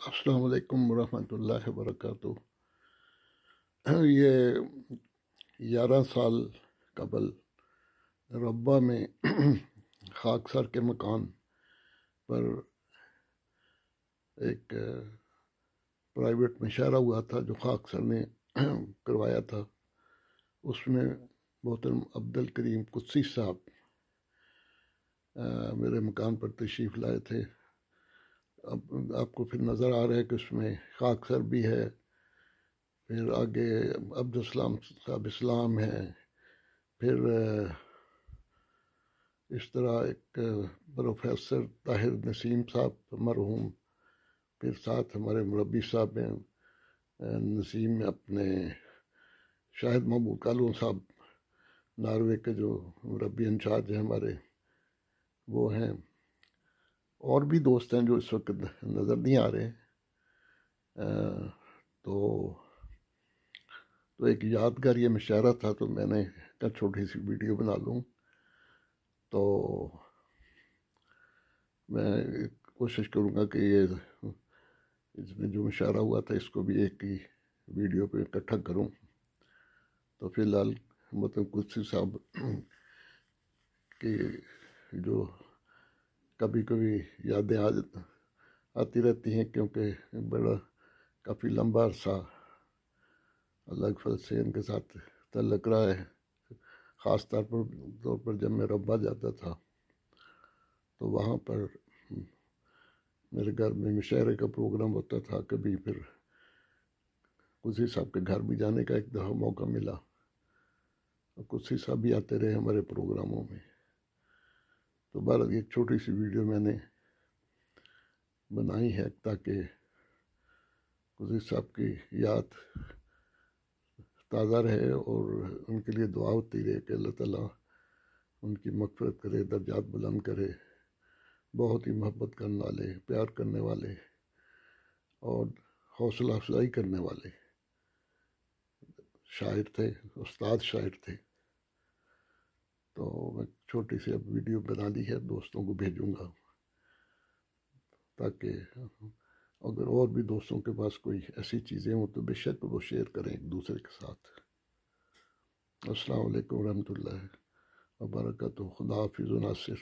السلام علیکم ورحمۃ اللہ وبرکاتہ۔ یہ 11 سال قبل ربہ میں خاکسار کے مکان پر ایک پرائیویٹ مشاعرہ ہوا تھا جو خاکسار نے کروایا تھا۔ اس میں محترم عبدالکریم قدسی صاحب میرے مکان پر تشریف لائے تھے۔ اب آپ کو پھر نظر آ رہا ہے کہ اس میں خاکسار بھی ہے، پھر آگے عبدالسلام صاحب اسلام ہے، پھر اس طرح ایک پروفیسر طاہر نسیم صاحب مرحوم، پھر ساتھ ہمارے مربی صاحب ہیں نسیم اپنے شاہد محمود کالون صاحب ناروے کے جو مربی انچارج ہیں ہمارے وہ ہیں، اور بھی دوست ہیں جو اس وقت نظر نہیں آ رہے۔ تو ایک یادگار یہ مشاعرہ تھا، تو میں نے کہا چھوٹی سی ویڈیو بنا لوں۔ تو میں کوشش کروں گا کہ اس میں جو مشاعرہ ہوا تھا اس کو بھی ایک ہی ویڈیو پہ اکٹھا کروں۔ تو فی الحال مطلب قدسی صاحب کی جو کبھی کبھی یادیں آتی رہتی ہیں، کیونکہ بڑا کافی لمبا عرصہ اللہ کے فضل سے ان کے ساتھ تعلق رہا ہے۔ خاص طور پر جب میں ربہ جاتا تھا تو وہاں پر میرے گھر میں مشاعرے کا پروگرام ہوتا تھا، کبھی پھر قدسی صاحب کے گھر بھی جانے کا ایک دفعہ موقع ملا، قدسی صاحب بھی آتے رہے ہمارے پروگراموں میں۔ تو بہرحال ایک چھوٹی سی ویڈیو میں نے بنائی ہے تاکہ قدسی صاحب کی یاد تازہ رہے اور ان کے لیے دعا ہوتی رہے کہ اللہ تعالیٰ ان کی مغفرت کرے، درجات بلند کرے۔ بہت ہی محبت کرنے والے، پیار کرنے والے اور حوصلہ افزائی کرنے والے شاعر تھے، استاد شاعر تھے۔ تو میں چھوٹی سی اب ویڈیو بنا لی ہے، دوستوں کو بھیجوں گا تاکہ اگر اور بھی دوستوں کے پاس کوئی ایسی چیزیں ہوں تو بے شک وہ شیئر کریں ایک دوسرے کے ساتھ۔ السلام علیکم ورحمۃ اللہ وبرکاتہ۔ خدا حافظ و ناصر۔